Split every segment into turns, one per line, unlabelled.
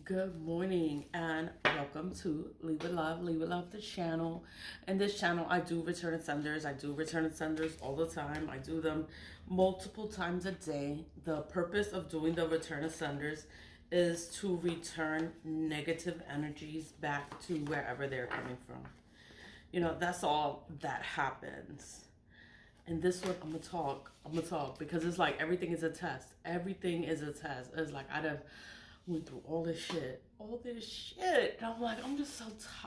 Good morning and welcome to Leave It Love the channel. In this channel, I do return and senders. I do return and senders all the time. I do them multiple times a day. The purpose of doing the return and senders is to return negative energies back to wherever they're coming from. You know, that's all that happens. And this one, I'm gonna talk because it's like everything is a test. Everything is a test. It's like I've went through all this shit. And I'm like, I'm just so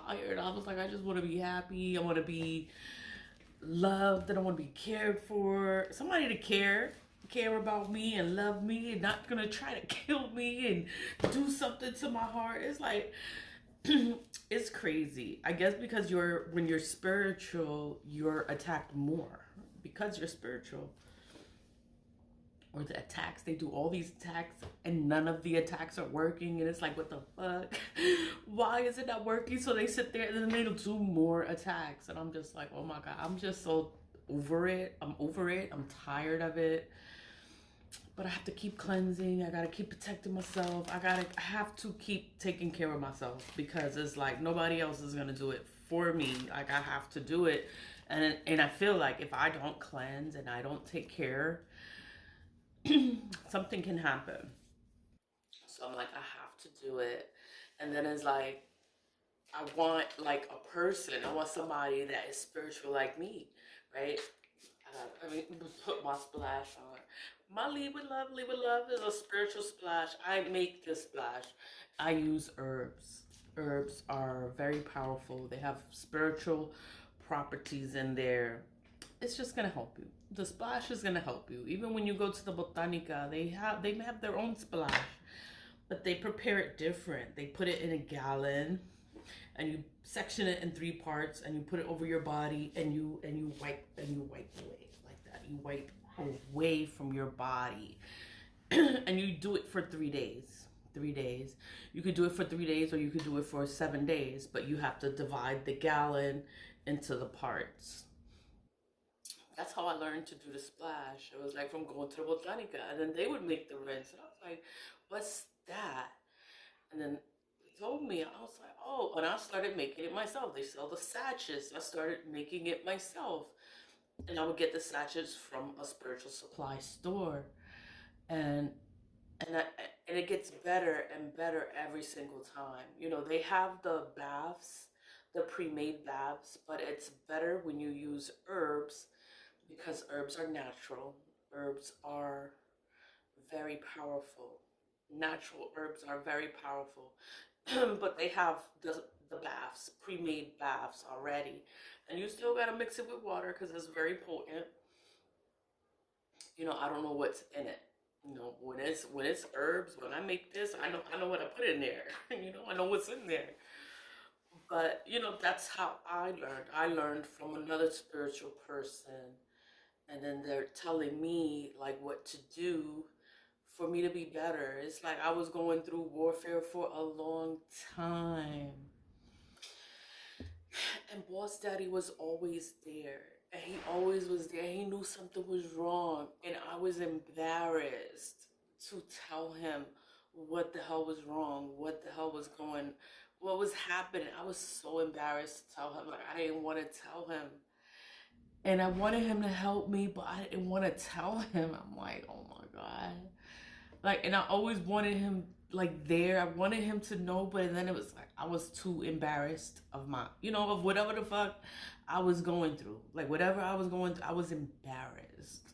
tired. I was like, I just want to be happy. I want to be loved. And I want to be cared for. Somebody to care about me and love me and not gonna try to kill me and do something to my heart. It's like, it's crazy. I guess because when you're spiritual, you're attacked more because you're spiritual. Or the attacks, they do all these attacks and none of the attacks are working, and it's like, what the fuck? Why is it not working? So they sit there and then they'll do more attacks, and I'm just like, oh my god, I'm just so over it. I'm over it. I'm tired of it. But I have to keep cleansing. I gotta keep protecting myself. I have to keep taking care of myself because it's like nobody else is gonna do it for me. Like, I have to do it, and I feel like if I don't cleanse and I don't take care, something can happen. So I'm like, I have to do it. And then it's like, I want like a person. I want somebody that is spiritual like me, right? I mean, put my splash on. My Leave With Love is a spiritual splash. I make this splash. I use herbs. Herbs are very powerful. They have spiritual properties in there. It's just gonna help you. The splash is gonna help you. Even when you go to the Botanica, they have their own splash, but they prepare it different. They put it in a gallon, and you section it in 3 parts, and you put it over your body, and you wipe away like that. You wipe away from your body, and you do it for 3 days. 3 days. You could do it for 3 days, or you could do it for 7 days, but you have to divide the gallon into the parts. That's how I learned to do the splash. It was like from going to the Botanica, and then they would make the rinse, and I was like, "What's that?" And then they told me, I was like, "Oh!" And I started making it myself. They sell the sachets. I started making it myself, and I would get the sachets from a spiritual supply store, and and I, and it gets better and better every single time. You know, they have the baths, the pre-made baths, but it's better when you use herbs because herbs are natural. Herbs are very powerful. Natural herbs are very powerful. But they have the baths, pre-made baths already. And you still gotta mix it with water because it's very potent. You know, I don't know what's in it. You know, when it's herbs, when I make this, I know what I put in there. You know, I know what's in there. But you know, that's how I learned. I learned from another spiritual person, and then they're telling me like what to do for me to be better. It's like I was going through warfare for a long time. And Boss Daddy was always there. And he always was there. He knew something was wrong. And I was embarrassed to tell him what the hell was wrong, what the hell was what was happening. I was so embarrassed to tell him. Like, I didn't want to tell him. And I wanted him to help me, but I didn't want to tell him. I'm like, oh my God. Like, and I always wanted him like there. I wanted him to know, but then it was like I was too embarrassed of of whatever the fuck I was going through. Like, whatever I was going through, I was embarrassed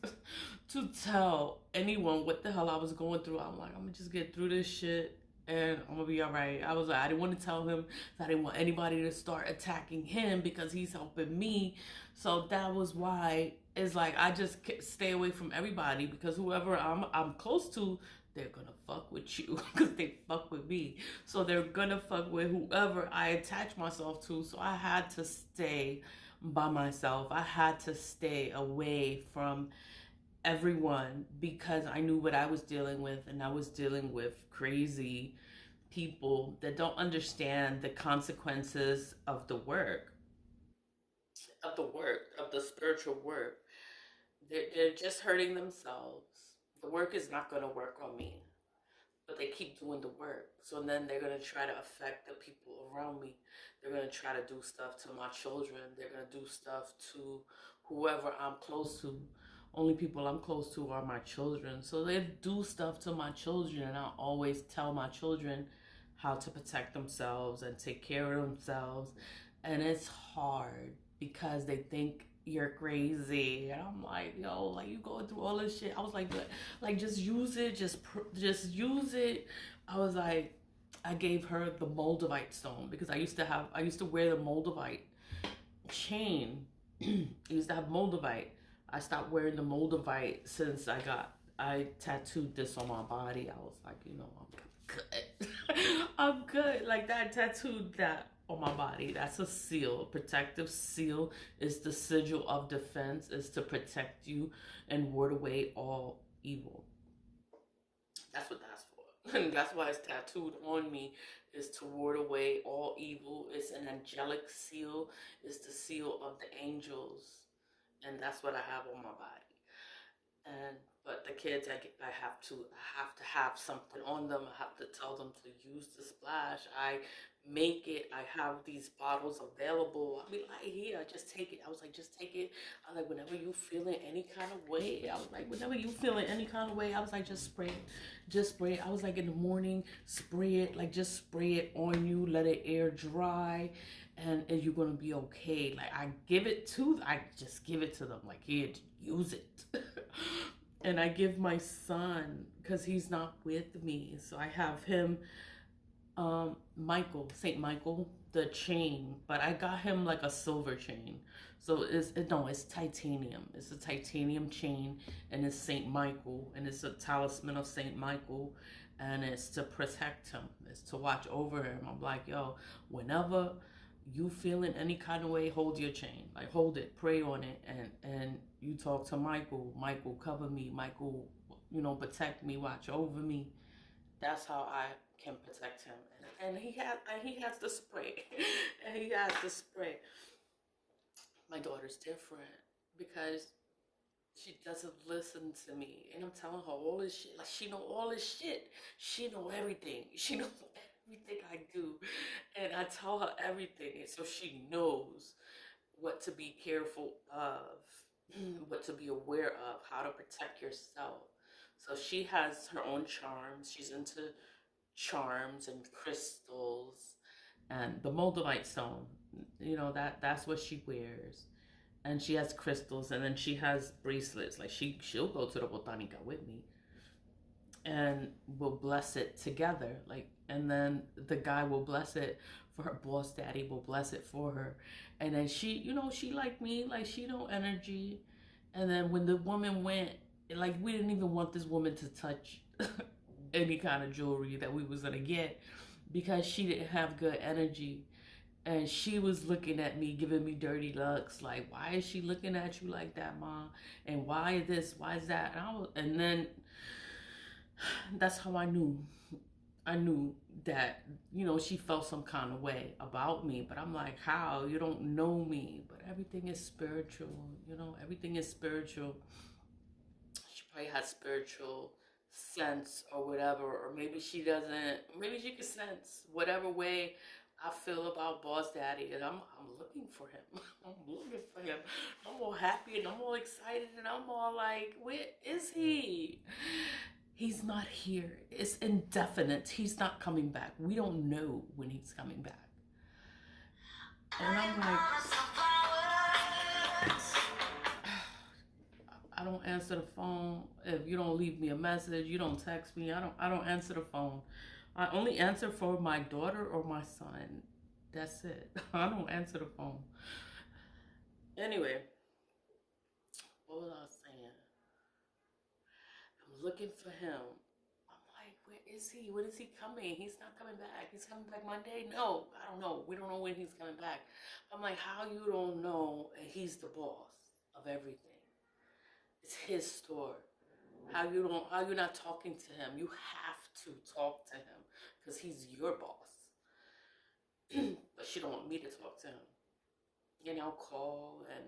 to tell anyone what the hell I was going through. I'm like, I'm gonna just get through this shit and I'm gonna be all right. I was like, I didn't want to tell him. I didn't want anybody to start attacking him because he's helping me. So that was why it's like I just stay away from everybody because whoever I'm close to, they're gonna fuck with you because they fuck with me. So they're gonna fuck with whoever I attach myself to. So I had to stay by myself. I had to stay away from everyone because I knew what I was dealing with, and I was dealing with crazy people that don't understand the consequences of the work, of the spiritual work. They're just hurting themselves. The work is not going to work on me. but they keep doing the work. So then they're going to try to affect the people around me. They're going to try to do stuff to my children. They're going to do stuff to whoever I'm close to. Only people I'm close to are my children. So they do stuff to my children, and I always tell my children how to protect themselves and take care of themselves. And it's hard because they think you're crazy, and I'm like, yo, like, you going through all this shit. I was like, just use it, just use it. I was like, I gave her the Moldavite stone because I used to wear the Moldavite chain. I used to have Moldavite. I stopped wearing the Moldavite since I tattooed this on my body. I was like, I'm good. I'm good. Like, that, tattooed that on my body. That's a seal, a protective seal. Is the sigil of defense, is to protect you and ward away all evil. That's what that's for. And that's why it's tattooed on me, is to ward away all evil. It's an angelic seal. It's the seal of the angels. And that's what I have on my body. But the kids, I have to have something on them. I have to tell them to use the splash. I make it. I have these bottles available. I mean, like, here, just take it. I was like, just take it. I was like, whenever you feeling any kind of way, I was like, whenever you feeling any kind of way, I was like, just spray it. Just spray it. I was like, in the morning, spray it. Like, just spray it on you. Let it air dry. And you're going to be okay. Like, I just give it to them. Like, here, use it. And I give my son, because he's not with me, so I have him, St. Michael, the chain, but I got him like a silver chain. So it's titanium. It's a titanium chain, and it's St. Michael, and it's a talisman of St. Michael, and it's to protect him. It's to watch over him. I'm like, yo, whenever you feeling any kind of way, hold your chain. Like, hold it, pray on it, and you talk to Michael. Michael, cover me. Michael, protect me, watch over me. That's how I can protect him. And he has the spray. And he has the spray. My daughter's different because she doesn't listen to me, and I'm telling her all this shit. Like, she know all this shit. She know everything. She knows everything I do, and I tell her everything, and so she knows what to be careful of, what to be aware of, how to protect yourself. So she has her own charms. She's into charms and crystals, and the Moldavite stone. That's what she wears, and she has crystals, and then she has bracelets. Like, she'll go to the botanica with me, and we'll bless it together. Like, and then the guy will bless it for her. Boss daddy will bless it for her, and then she like me, like, she know energy. And then when the woman went, like, we didn't even want this woman to touch any kind of jewelry that we was gonna get, because she didn't have good energy. And she was looking at me, giving me dirty looks, like, why is she looking at you like that, Mom? And why this? Why is that? And then that's how I knew. I knew that, she felt some kind of way about me. But I'm like, how? You don't know me. But everything is spiritual. Everything is spiritual. She probably has spiritual sense or whatever. Or maybe she doesn't. Maybe she can sense whatever way I feel about Boss Daddy, and I'm looking for him. I'm looking for him. I'm all happy, and I'm all excited, and I'm all like, where is he? He's not here. It's indefinite. He's not coming back. We don't know when he's coming back. And I'm like, I don't answer the phone. If you don't leave me a message, you don't text me, I don't answer the phone. I only answer for my daughter or my son. That's it. I don't answer the phone. Anyway, what was I saying? I'm looking for him. I'm like, where is he? When is he coming? He's not coming back. He's coming back Monday? No, I don't know. We don't know when he's coming back. I'm like, how you don't know? And he's the boss of everything. It's his store. How you're not talking to him? You have to talk to him because he's your boss. But she don't want me to talk to him. And I'll call, and